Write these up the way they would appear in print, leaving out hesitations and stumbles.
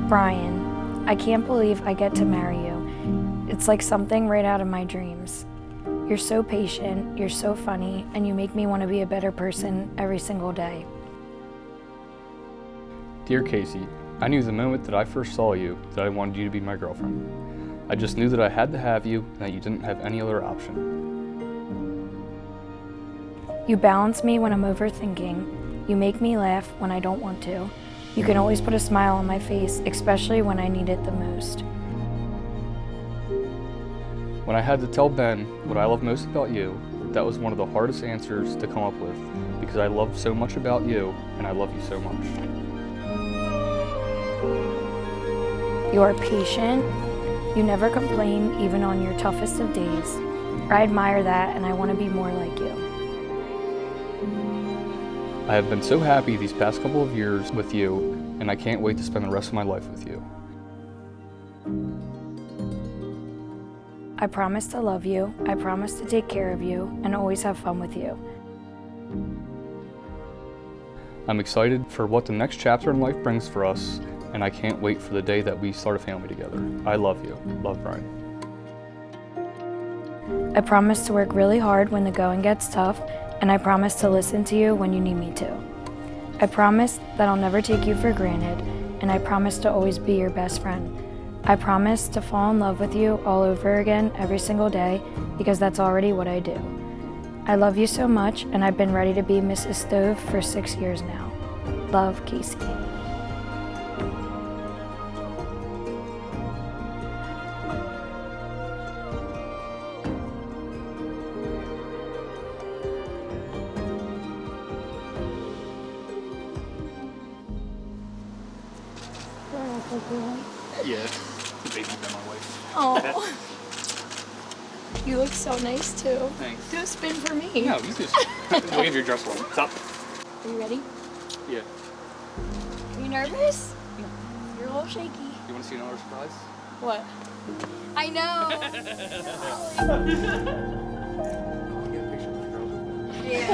Brian, I can't believe I get to marry you. It's like something right out of my dreams. You're so patient, you're so funny, and you make me want to be a better person every single day. Dear Casey, I knew the moment that I first saw you that I wanted you to be my girlfriend. I just knew that I had to have you and that you didn't have any other option. You balance me when I'm overthinking. You make me laugh when I don't want to. You can always put a smile on my face, especially when I need it the most. When I had to tell Ben what I love most about you, that was one of the hardest answers to come up with because I love so much about you and I love you so much. You are patient. You never complain, even on your toughest of days. I admire that, and I want to be more like you. I have been so happy these past couple of years with you, and I can't wait to spend the rest of my life with you. I promise to love you, I promise to take care of you, and always have fun with you. I'm excited for what the next chapter in life brings for us, and I can't wait for the day that we start a family together. I love you. Love, Brian. I promise to work really hard when the going gets tough, and I promise to listen to you when you need me to. I promise that I'll never take you for granted, and I promise to always be your best friend. I promise to fall in love with you all over again every single day, because that's already what I do. I love you so much, and I've been ready to be Mrs. Stove for 6 years now. Love, Casey. Yeah, the baby's been my way. Oh, you look so nice too. Thanks. Do a spin for me. No, you just look at your dress wrong. Stop. Are you ready? Yeah. Are you nervous? No. You're a little shaky. You want to see another surprise? What? I know. Get a picture of the girls. Yeah.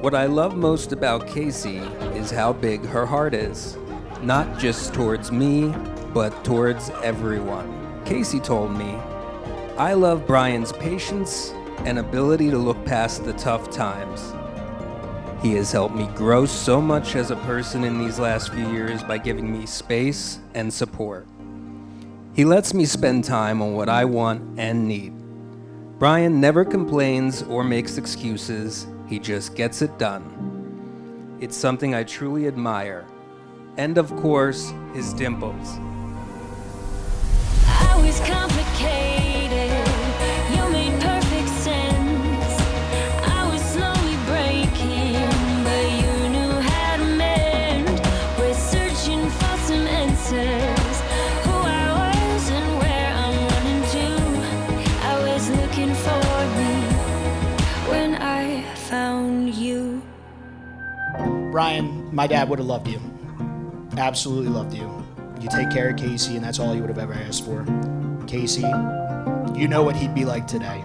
What I love most about Casey is how big her heart is. Not just towards me, but towards everyone. Casey told me, I love Brian's patience and ability to look past the tough times. He has helped me grow so much as a person in these last few years by giving me space and support. He lets me spend time on what I want and need. Brian never complains or makes excuses. He just gets it done. It's something I truly admire. And of course, his dimples. I was complicated, you made perfect sense. I was slowly breaking, but you knew how to mend. We're searching for some answers, who I was and where I'm running to. I was looking for me when I found you. Brian, my dad would have loved you. Absolutely loved you. You take care of Casey, and that's all he would have ever asked for. Casey, you know what he'd be like today.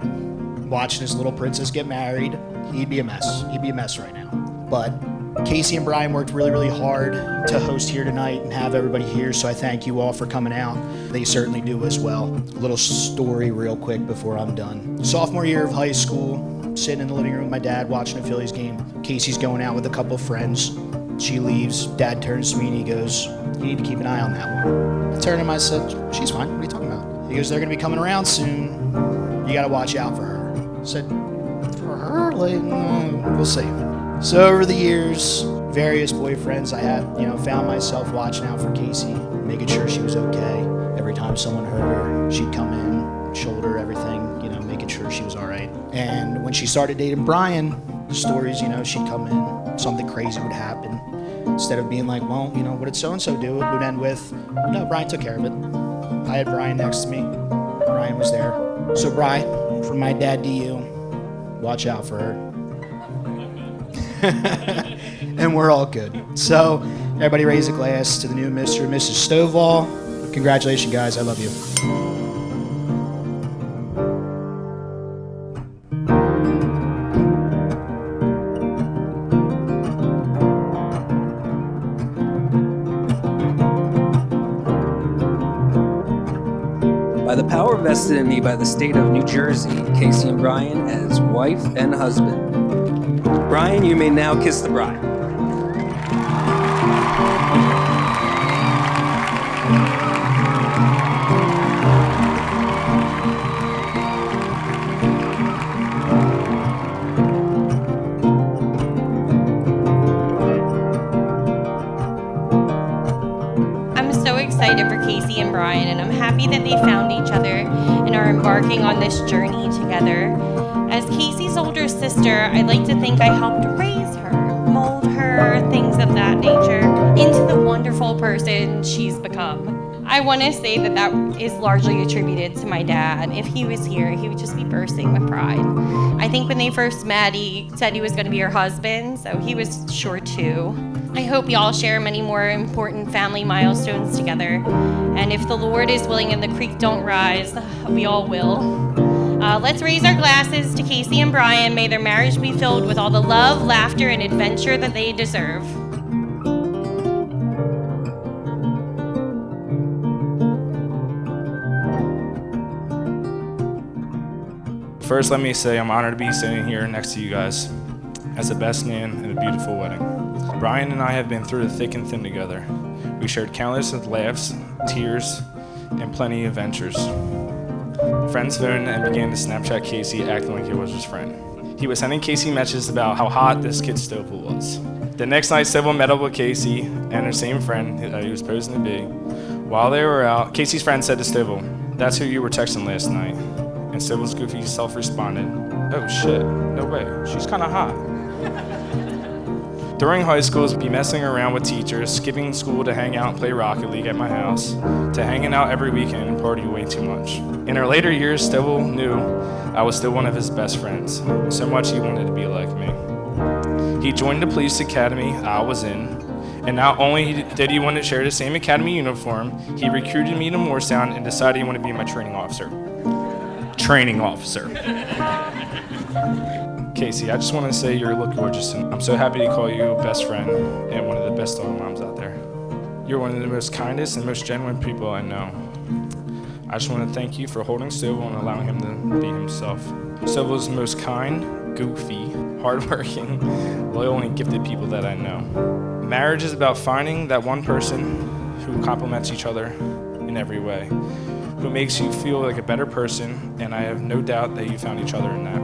Watching his little princess get married, he'd be a mess. He'd be a mess right now. But Casey and Brian worked really, really hard to host here tonight and have everybody here, so I thank you all for coming out. They certainly do as well. A little story real quick before I'm done. Sophomore year of high school, sitting in the living room with my dad watching a Phillies game. Casey's going out with a couple of friends. She leaves. Dad turns to me and he goes, you need to keep an eye on that one. I turned to him, I said, she's fine. What are you talking about? He goes, they're going to be coming around soon. You got to watch out for her. I said, for her? Like, we'll see. So over the years, various boyfriends I had, found myself watching out for Casey, making sure she was okay. Every time someone hurt her, she'd come in, shoulder everything, making sure she was all right. And when she started dating Brian, the stories, she'd come in, something crazy would happen. Instead of being like, well, what did so-and-so do? It would end with, no, Brian took care of it. I had Brian next to me. Brian was there. So, Brian, from my dad to you, watch out for her. And we're all good. So, everybody raise a glass to the new Mr. and Mrs. Stovall. Congratulations, guys. I love you. By the power vested in me by the state of New Jersey, Casey and Brian as wife and husband. Brian, you may now kiss the bride. I'm so excited for Casey and Brian, and I'm happy that they found each other and are embarking on this journey together. As Casey's older sister, I'd like to think I helped raise her, mold her, things of that nature, into the wonderful person she's become. I want to say that that is largely attributed to my dad. If he was here, he would just be bursting with pride. I think when they first met, he said he was going to be her husband, so he was sure too. I hope y'all share many more important family milestones together. And if the Lord is willing and the creek don't rise, we all will. Let's raise our glasses to Casey and Brian. May their marriage be filled with all the love, laughter, and adventure that they deserve. First, let me say I'm honored to be sitting here next to you guys as the best man in a beautiful wedding. Brian and I have been through the thick and thin together. We shared countless laughs, tears, and plenty of adventures. Friends phoned and began to Snapchat Casey, acting like he was his friend. He was sending Casey messages about how hot this kid Stovall was. The next night, Stovall met up with Casey and her same friend that he was posing to be. While they were out, Casey's friend said to Stovall, "That's who you were texting last night." And Stovall's goofy self responded, "Oh shit, no way, she's kinda hot." During high school, be messing around with teachers, skipping school to hang out and play Rocket League at my house, to hanging out every weekend and party way too much. In our later years, Stovall knew I was still one of his best friends, so much he wanted to be like me. He joined the police academy I was in, and not only did he want to share the same academy uniform, he recruited me to Morristown and decided he wanted to be my training officer. Casey, I just want to say you look gorgeous, and I'm so happy to call you a best friend and one of the best dog moms out there. You're one of the most kindest and most genuine people I know. I just want to thank you for holding Stovall and allowing him to be himself. Stovall's the most kind, goofy, hardworking, loyal, and gifted people that I know. Marriage is about finding that one person who complements each other in every way, who makes you feel like a better person, and I have no doubt that you found each other in that.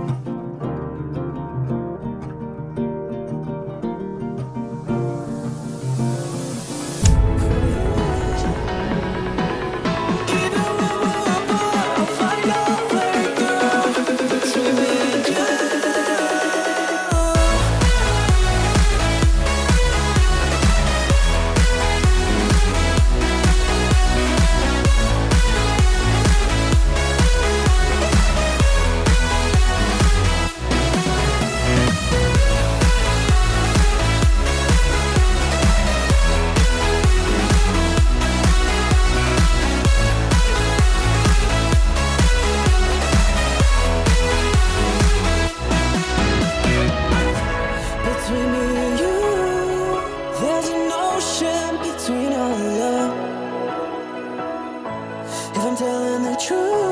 If I'm telling the truth